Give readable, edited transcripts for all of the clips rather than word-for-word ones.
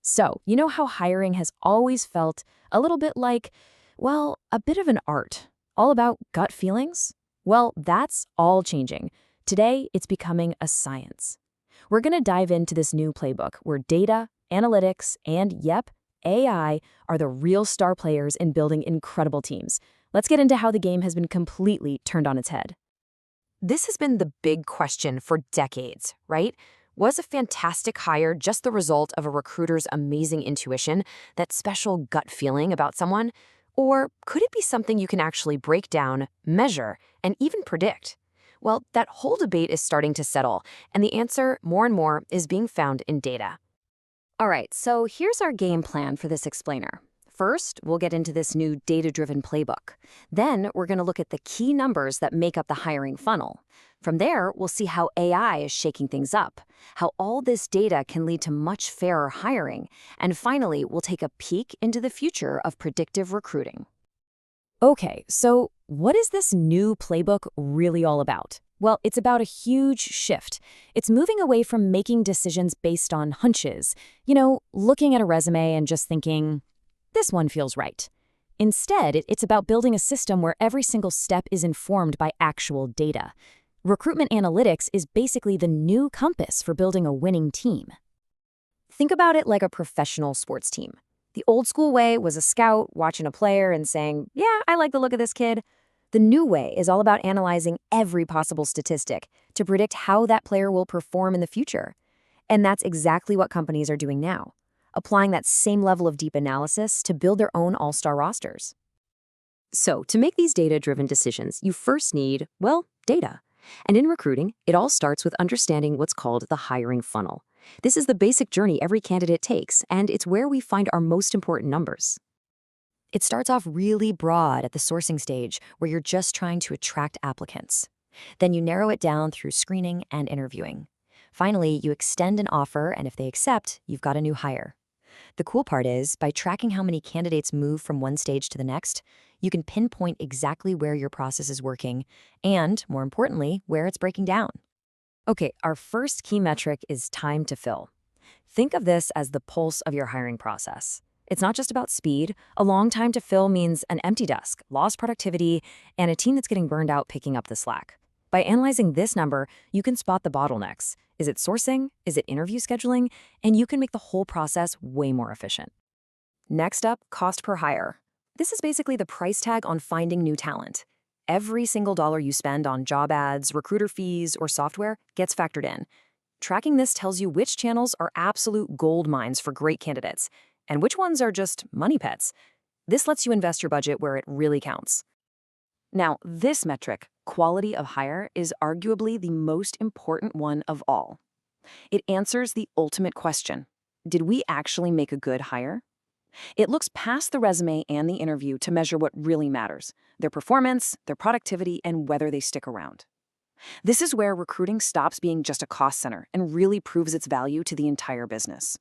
So, you know how hiring has always felt a little bit like, well, a bit of an art, all about gut feelings? Well, that's all changing. Today, it's becoming a science. We're going to dive into this new playbook where data, analytics, and yep, AI are the real star players in building incredible teams. Let's get into how the game has been completely turned on its head. This has been the big question for decades, right? Was a fantastic hire just the result of a recruiter's amazing intuition, that special gut feeling about someone? Or could it be something you can actually break down, measure, and even predict? Well, that whole debate is starting to settle, and the answer, more and more, is being found in data. All right, so here's our game plan for this explainer. First, we'll get into this new data-driven playbook. Then, we're going to look at the key numbers that make up the hiring funnel. From there, we'll see how AI is shaking things up, how all this data can lead to much fairer hiring, and finally, we'll take a peek into the future of predictive recruiting. Okay, so what is this new playbook really all about? Well, it's about a huge shift. It's moving away from making decisions based on hunches, looking at a resume and just thinking, this one feels right. Instead, it's about building a system where every single step is informed by actual data. Recruitment analytics is basically the new compass for building a winning team. Think about it like a professional sports team. The old school way was a scout watching a player and saying, yeah, I like the look of this kid. The new way is all about analyzing every possible statistic to predict how that player will perform in the future. And that's exactly what companies are doing now, applying that same level of deep analysis to build their own all-star rosters. So, to make these data-driven decisions, you first need, well, data. And in recruiting, it all starts with understanding what's called the hiring funnel. This is the basic journey every candidate takes, and it's where we find our most important numbers. It starts off really broad at the sourcing stage, where you're just trying to attract applicants. Then you narrow it down through screening and interviewing. Finally, you extend an offer, and if they accept, you've got a new hire. The cool part is, by tracking how many candidates move from one stage to the next, you can pinpoint exactly where your process is working and, more importantly, where it's breaking down. Okay, our first key metric is time to fill. Think of this as the pulse of your hiring process. It's not just about speed. A long time to fill means an empty desk, lost productivity, and a team that's getting burned out picking up the slack. By analyzing this number, you can spot the bottlenecks. Is it sourcing? Is it interview scheduling? And you can make the whole process way more efficient. Next up, cost per hire. This is basically the price tag on finding new talent. Every single dollar you spend on job ads, recruiter fees, or software gets factored in. Tracking this tells you which channels are absolute gold mines for great candidates, and which ones are just money pits. This lets you invest your budget where it really counts. Now, this metric, quality of hire, is arguably the most important one of all. It answers the ultimate question: did we actually make a good hire? It looks past the resume and the interview to measure what really matters: their performance, their productivity, and whether they stick around. This is where recruiting stops being just a cost center and really proves its value to the entire business.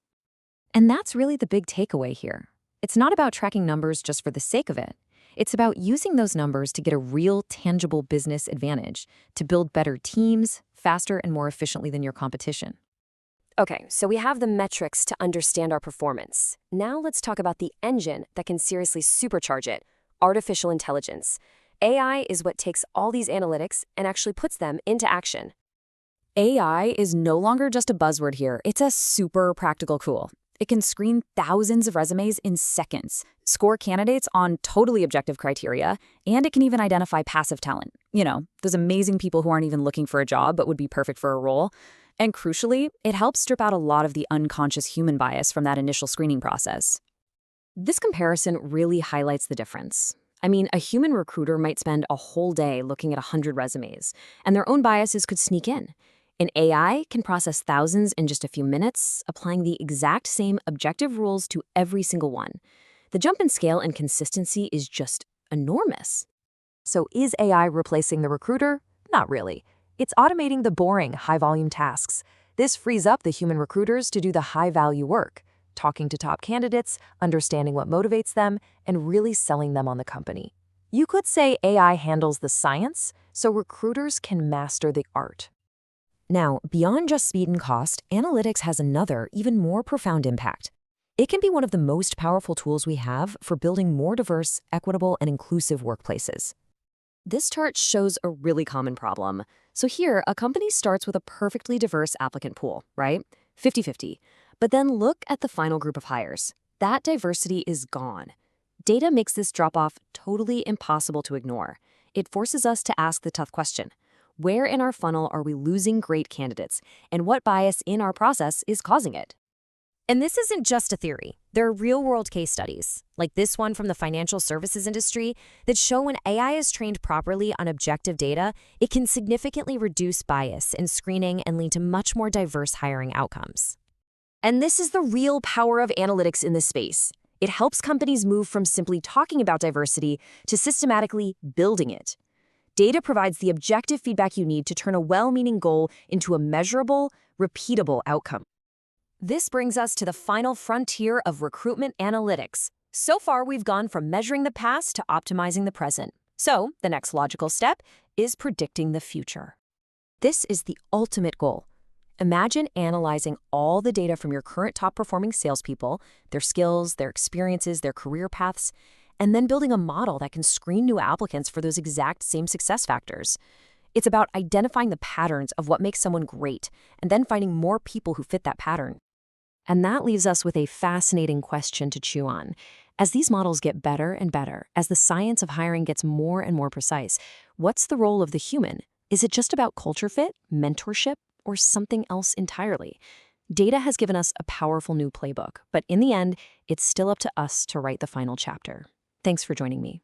And that's really the big takeaway here. It's not about tracking numbers just for the sake of it. It's about using those numbers to get a real, tangible business advantage, to build better teams, faster and more efficiently than your competition. Okay, so we have the metrics to understand our performance. Now let's talk about the engine that can seriously supercharge it: artificial intelligence. AI is what takes all these analytics and actually puts them into action. AI is no longer just a buzzword here. It's a super practical tool. It can screen thousands of resumes in seconds, score candidates on totally objective criteria, and it can even identify passive talent. Those amazing people who aren't even looking for a job but would be perfect for a role. And crucially, it helps strip out a lot of the unconscious human bias from that initial screening process. This comparison really highlights the difference. A human recruiter might spend a whole day looking at 100 resumes, and their own biases could sneak in. An AI can process thousands in just a few minutes, applying the exact same objective rules to every single one. The jump in scale and consistency is just enormous. So is AI replacing the recruiter? Not really. It's automating the boring, high-volume tasks. This frees up the human recruiters to do the high-value work: talking to top candidates, understanding what motivates them, and really selling them on the company. You could say AI handles the science, so recruiters can master the art. Now, beyond just speed and cost, analytics has another, even more profound impact. It can be one of the most powerful tools we have for building more diverse, equitable, and inclusive workplaces. This chart shows a really common problem. So here, a company starts with a perfectly diverse applicant pool, right? 50-50. But then look at the final group of hires. That diversity is gone. Data makes this drop-off totally impossible to ignore. It forces us to ask the tough question. Where in our funnel are we losing great candidates, and what bias in our process is causing it? And this isn't just a theory. There are real-world case studies, like this one from the financial services industry, that show when AI is trained properly on objective data, it can significantly reduce bias in screening and lead to much more diverse hiring outcomes. And this is the real power of analytics in this space. It helps companies move from simply talking about diversity to systematically building it. Data provides the objective feedback you need to turn a well-meaning goal into a measurable, repeatable outcome. This brings us to the final frontier of recruitment analytics. So far, we've gone from measuring the past to optimizing the present. So, the next logical step is predicting the future. This is the ultimate goal. Imagine analyzing all the data from your current top-performing salespeople, their skills, their experiences, their career paths, and then building a model that can screen new applicants for those exact same success factors. It's about identifying the patterns of what makes someone great, and then finding more people who fit that pattern. And that leaves us with a fascinating question to chew on. As these models get better and better, as the science of hiring gets more and more precise, what's the role of the human? Is it just about culture fit, mentorship, or something else entirely? Data has given us a powerful new playbook, but in the end, it's still up to us to write the final chapter. Thanks for joining me.